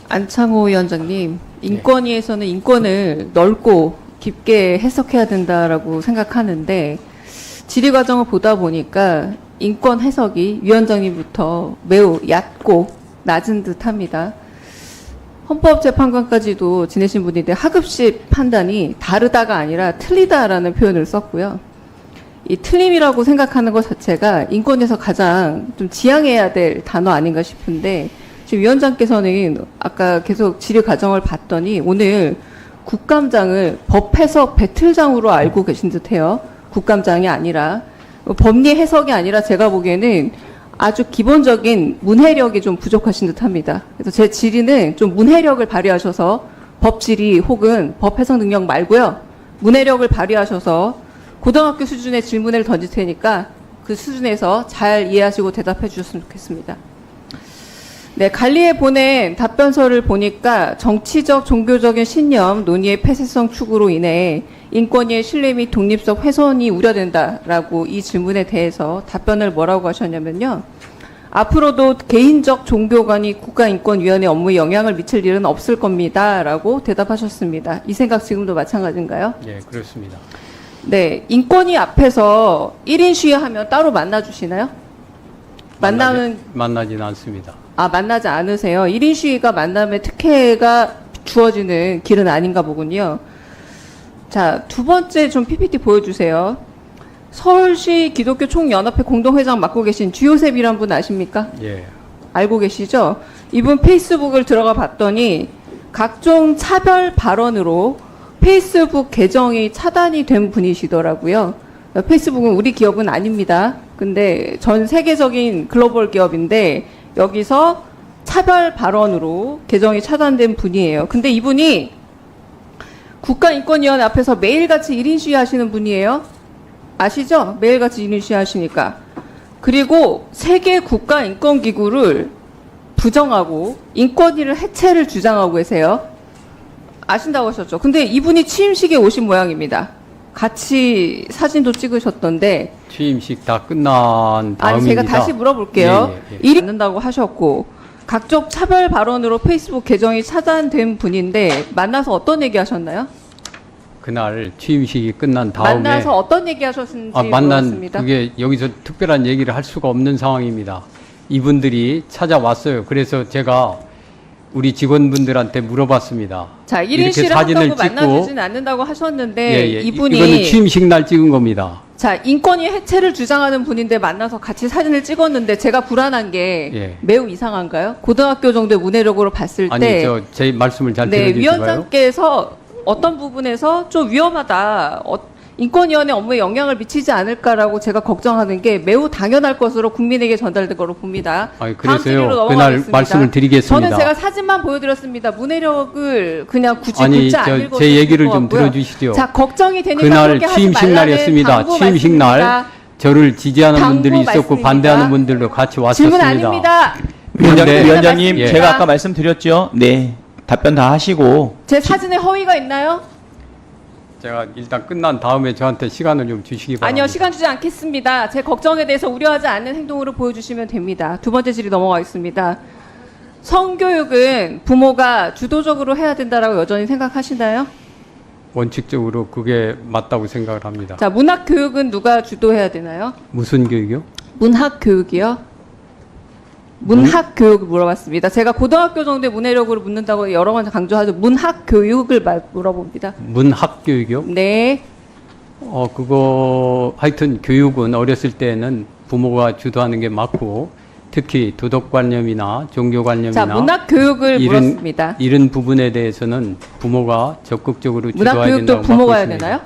안창호 위원장님, 인권위에서는 인권을 넓고 깊게 해석해야 된다라고 생각하는데 질의 과정을 보다 보니까 인권 해석이 위원장님부터 매우 얕고 낮은 듯합니다. 헌법재판관까지도 지내신 분인데 하급식 판단이 다르다가 아니라 틀리다라는 표현을 썼고요. 이 틀림이라고 생각하는 것 자체가 인권에서 가장 좀 지양해야 될 단어 아닌가 싶은데 지금 위원장께서는 아까 계속 질의 과정을 봤더니 오늘 국감장을 법해석 배틀장으로 알고 계신 듯해요. 국감장이 아니라 법리 해석이 아니라 제가 보기에는 아주 기본적인 문해력이 좀 부족하신 듯합니다. 그래서 제 질의는 좀 문해력을 발휘하셔서 법 질의 혹은 법 해석 능력 말고요. 문해력을 발휘하셔서 고등학교 수준의 질문을 던질 테니까 그 수준에서 잘 이해하시고 대답해 주셨으면 좋겠습니다. 네, 관리에 보낸 답변서를 보니까 정치적, 종교적인 신념, 논의의 폐쇄성 추구로 인해 인권위의 신뢰 및 독립성 훼손이 우려된다라고 이 질문에 대해서 답변을 뭐라고 하셨냐면요. 앞으로도 개인적 종교관이 국가인권위원회 업무에 영향을 미칠 일은 없을 겁니다. 라고 대답하셨습니다. 이 생각 지금도 마찬가지인가요? 네, 그렇습니다. 네, 인권위 앞에서 1인 시위하면 따로 만나주시나요? 만나지는 않습니다. 만나지 않으세요. 1인 시위가 만남의 특혜가 주어지는 길은 아닌가 보군요. 자, 두 번째 좀 PPT 보여주세요. 서울시 기독교 총연합회 공동회장 맡고 계신 주요셉이란 분 아십니까? 예. 알고 계시죠? 이분 페이스북을 들어가 봤더니 각종 차별 발언으로 페이스북 계정이 차단이 된 분이시더라고요. 페이스북은 우리 기업은 아닙니다. 근데 전 세계적인 글로벌 기업인데 여기서 차별 발언으로 계정이 차단된 분이에요. 근데 이분이 국가인권위원회 앞에서 매일같이 1인 시위 하시는 분이에요. 아시죠? 매일같이 1인 시위 하시니까. 그리고 세계 국가인권기구를 부정하고 인권위를 해체를 주장하고 계세요. 아신다고 하셨죠? 근데 이분이 취임식에 오신 모양입니다. 같이 사진도 찍으셨던데. 취임식 다 끝난 다음입니다. 아니, 제가 다시 물어볼게요. 예. 일이 않는다고 하셨고 각종 차별 발언으로 페이스북 계정이 차단된 분인데 만나서 어떤 얘기 하셨나요? 그날 취임식이 끝난 다음에 만나서 어떤 얘기 하셨는지 물어봤습니다. 그게 여기서 특별한 얘기를 할 수가 없는 상황입니다. 이분들이 찾아왔어요. 그래서 제가 우리 직원분들한테 물어봤습니다. 자, 1인 시위를 한다고 만나주진 않는다고 하셨는데 이분이 이거는 취임식 날 찍은 겁니다. 자, 인권위 해체를 주장하는 분인데 만나서 같이 사진을 찍었는데 제가 불안한 게 매우 이상한가요? 고등학교 정도의 문해력으로 봤을 때 제 말씀을 잘 네, 들어주시고요. 위원장께서 어떤 부분에서 좀 위험하다. 인권위원회 업무에 영향을 미치지 않을까라고 제가 걱정하는 게 매우 당연할 것으로 국민에게 전달된 거로 봅니다. 그래서요. 그날 말씀을 드리겠습니다. 저는 제가 사진만 보여드렸습니다. 문해력을 그냥 굳이 묻지 않을 제 얘기를 좀 들어주시죠. 자, 걱정이 되니까 그날 취임식 날이었습니다. 취임식 날 저를 지지하는 분들이 있었고 말씀입니다. 반대하는 분들도 같이 왔었습니다. 질문 아닙니다. 위원장님, 예. 제가 아까 말씀드렸죠. 네, 답변 다 하시고. 제 사진에 허위가 있나요? 제가 일단 끝난 다음에 저한테 시간을 좀 주시기 바랍니다. 아니요, 시간 주지 않겠습니다. 제 걱정에 대해서 우려하지 않는 행동으로 보여주시면 됩니다. 두 번째 질의 넘어가겠습니다. 성교육은 부모가 주도적으로 해야 된다라고 여전히 생각하시나요? 원칙적으로 그게 맞다고 생각을 합니다. 자, 문학교육은 누가 주도해야 되나요? 무슨 교육이요? 문학교육이요? 문학교육을 물어봤습니다. 제가 고등학교 정도의 문해력으로 묻는다고 여러 번 강조하죠. 문학교육을 물어봅니다. 문학교육이요? 네. 그거 하여튼 교육은 어렸을 때는 부모가 주도하는 게 맞고 특히 도덕관념이나 종교관념이나 자, 문학교육을 물었습니다. 이런 부분에 대해서는 부모가 적극적으로 주도해야 된다고 문학교육도 부모가 해야 되나요?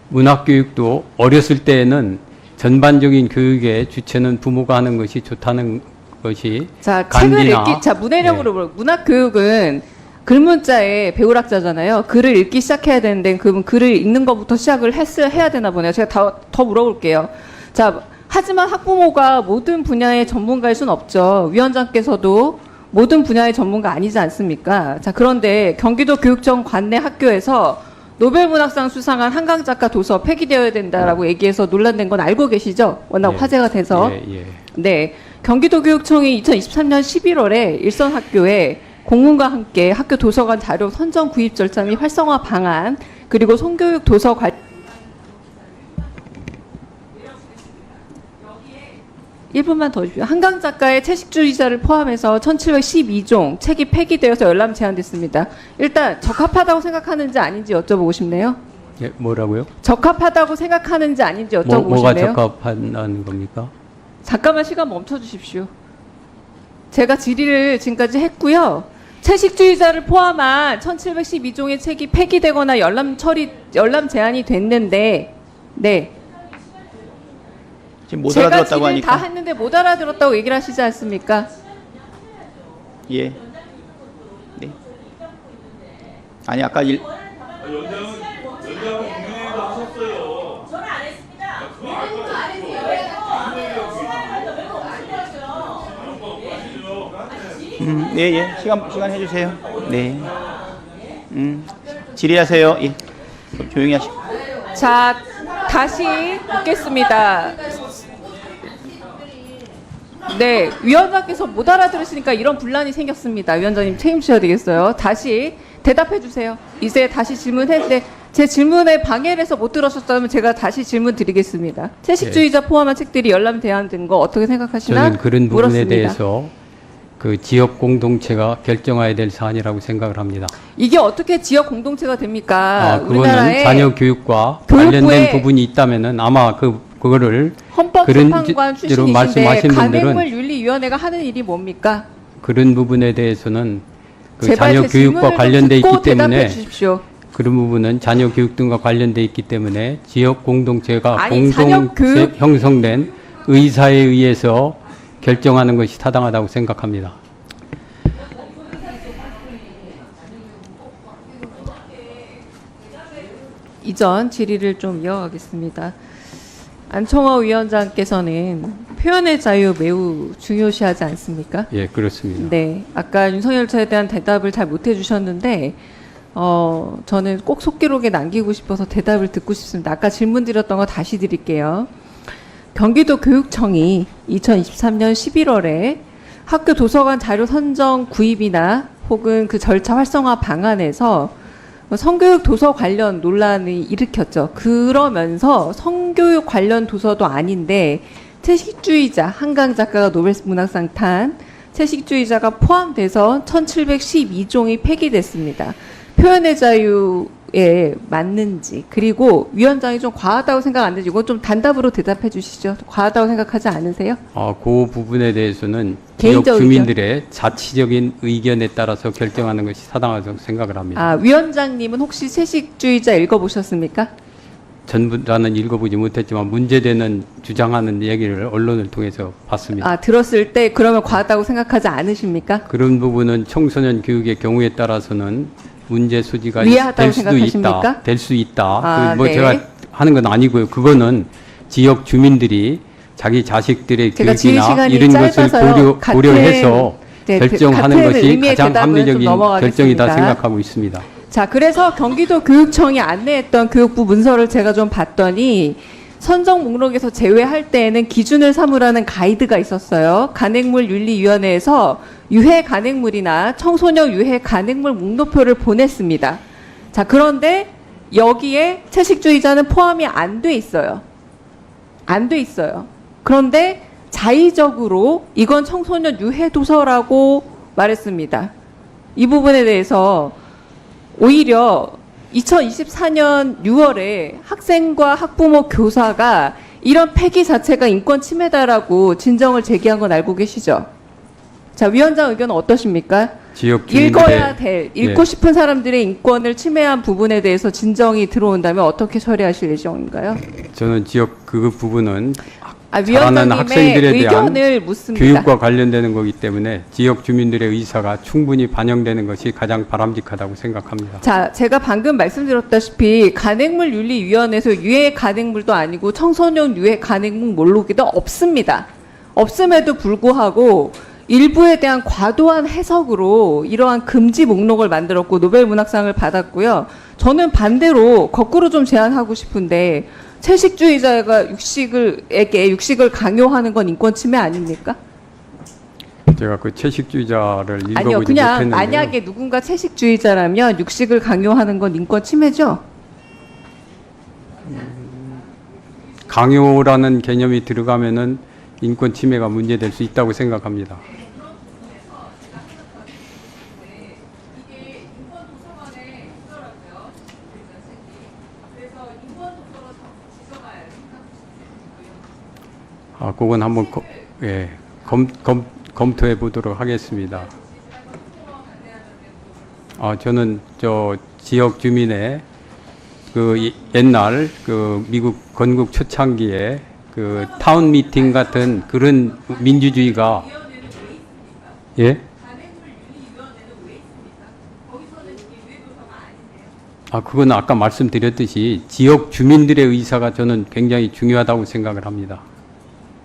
문학교육도 어렸을 때는 전반적인 교육의 주체는 부모가 하는 것이 좋다는 것이 자, 책을 읽기, 자, 문해력으로 물어. 문학교육은 글문자의 배울학자잖아요. 글을 읽기 시작해야 되는데 그분 글을 읽는 것부터 시작을 해야 되나 보네요. 제가 더 물어볼게요. 자, 하지만 학부모가 모든 분야의 전문가일 수는 없죠. 위원장께서도 모든 분야의 전문가 아니지 않습니까? 자, 그런데 경기도 교육청 관내 학교에서 노벨문학상 수상한 한강 작가 도서 폐기되어야 된다라고 얘기해서 논란된 건 알고 계시죠? 워낙 화제가 돼서. 네. 경기도교육청이 2023년 11월에 일선 학교에 공문과 함께 학교 도서관 자료 선정 구입 절차 및 활성화 방안, 그리고 성교육 도서 관 1분만 더 주십시오. 한강 작가의 채식주의자를 포함해서 1712종 책이 폐기되어서 열람 제한됐습니다. 일단 적합하다고 생각하는지 아닌지 여쭤보고 싶네요. 예, 뭐라고요? 적합하다고 생각하는지 아닌지 여쭤보고 뭐가 싶네요. 적합하다는 겁니까? 잠깐만 시간 멈춰 주십시오. 제가 질의를 지금까지 했고요. 채식주의자를 포함한 1712종의 책이 폐기되거나 열람 제한이 됐는데, 네. 지금 못 제가 알아들었다고 질의를 다 하니까. 했는데 못 알아들었다고 얘기를 하시지 않습니까? 예. 네. 아니 아까 네, 예. 시간 해주세요. 네. 질의하세요. 예. 조용히 하시고. 자, 다시 묻겠습니다. 네, 위원장께서 못 알아들으시니까 이런 분란이 생겼습니다. 위원장님 책임지셔야 되겠어요. 다시 대답해 주세요. 이제 다시 질문했는데 제 질문에 방해를 해서 못 들으셨다면 제가 다시 질문 드리겠습니다. 채식주의자 포함한 책들이 열람 제한된 거 어떻게 생각하시나? 저는 그런 부분에 물었습니다. 대해서 그 지역 공동체가 결정해야 될 사안이라고 생각을 합니다. 이게 어떻게 지역 공동체가 됩니까? 그거는 우리나라의 자녀 교육과 교육부에 관련된 부분이 있다면은 아마 그거를 헌법재판관 그런 출신이신데 말씀하신 분들은 간행물윤리위원회가 하는 일이 뭡니까? 그런 부분에 대해서는 그 제발 자녀 제 교육과 질문을 좀 관련돼 듣고 있기 때문에 대답해 주십시오. 그런 부분은 자녀 교육 등과 관련돼 있기 때문에 지역 공동체가 아니, 자녀 공동체 교육- 형성된 의사에 의해서 결정하는 것이 타당하다고 생각합니다. 이전 질의를 좀 이어가겠습니다. 안청호 위원장께서는 표현의 자유 매우 중요시하지 않습니까? 예, 그렇습니다. 네, 아까 윤석열 차에 대한 대답을 잘 못 해주셨는데 저는 꼭 속기록에 남기고 싶어서 대답을 듣고 싶습니다. 아까 질문 드렸던 거 다시 드릴게요. 경기도 교육청이 2023년 11월에 학교 도서관 자료 선정 구입이나 혹은 그 절차 활성화 방안에서 성교육 도서 관련 논란을 일으켰죠. 그러면서 성교육 관련 도서도 아닌데 채식주의자, 한강 작가가 노벨 문학상 탄 채식주의자가 포함돼서 1712종이 폐기됐습니다. 표현의 자유에 맞는지, 그리고 위원장이 좀 과하다고 생각 안 되지, 이건 좀 단답으로 대답해 주시죠. 과하다고 생각하지 않으세요? 그 부분에 대해서는 지역 개인적 주민들의 자치적인 의견에 따라서 결정하는 것이 타당하다고 생각을 합니다. 아, 위원장님은 혹시 채식주의자 읽어보셨습니까? 전부 다는 읽어보지 못했지만 문제되는 주장하는 얘기를 언론을 통해서 봤습니다. 아, 들었을 때 그러면 과하다고 생각하지 않으십니까? 그런 부분은 청소년 교육의 경우에 따라서는 문제 소지가 위해하다고 될 수도 생각하십니까? 있다. 될 수 있다. 아, 네. 제가 하는 건 아니고요. 그거는 지역 주민들이 자기 자식들의 제가 질의 교육이나 시간이 이런 것을 짧아서요. 고려해서 네, 결정하는 같은 것이 의미의 가장 대답은 좀 합리적인 넘어가겠습니다. 결정이다 생각하고 있습니다. 자, 그래서 경기도 교육청이 안내했던 교육부 문서를 제가 좀 봤더니 선정 목록에서 제외할 때에는 기준을 삼으라는 가이드가 있었어요. 간행물윤리위원회에서 유해 간행물이나 청소년 유해 간행물 목록표를 보냈습니다. 자, 그런데 여기에 채식주의자는 포함이 안 돼 있어요. 안 돼 있어요. 그런데 자의적으로 이건 청소년 유해 도서라고 말했습니다. 이 부분에 대해서 오히려 2024년 6월에 학생과 학부모 교사가 이런 폐기 자체가 인권 침해다라고 진정을 제기한 건 알고 계시죠? 자, 위원장 의견은 어떠십니까? 지역 읽어야 주민들의 될, 읽고 예. 싶은 사람들의 인권을 침해한 부분에 대해서 진정이 들어온다면 어떻게 처리하실 예정인가요? 저는 지역 그 부분은 아, 잘하는 위원장님의 학생들에 대한 의견을 묻습니다. 교육과 관련되는 거기 때문에 지역 주민들의 의사가 충분히 반영되는 것이 가장 바람직하다고 생각합니다. 자, 제가 방금 말씀드렸다시피 간행물윤리위원회에서 유해 간행물도 아니고 청소년 유해 간행물 목록에도 없습니다. 없음에도 불구하고 일부에 대한 과도한 해석으로 이러한 금지 목록을 만들었고 노벨 문학상을 받았고요. 저는 반대로 거꾸로 좀 제안하고 싶은데 채식주의자가 육식을 강요하는 건 인권 침해 아닙니까? 제가 그 채식주의자를 아니요, 읽어보지 그냥 못했는데요. 만약에 누군가 채식주의자라면 육식을 강요하는 건 인권 침해죠? 강요라는 개념이 들어가면은 인권 침해가 문제될 수 있다고 생각합니다. 아, 그건 한번 검토해 보도록 하겠습니다. 아, 저는 저 지역 주민의 그 옛날 그 미국 건국 초창기에 그 타운 미팅 같은 그런 민주주의가 예? 아, 그건 아까 말씀드렸듯이 지역 주민들의 의사가 저는 굉장히 중요하다고 생각을 합니다.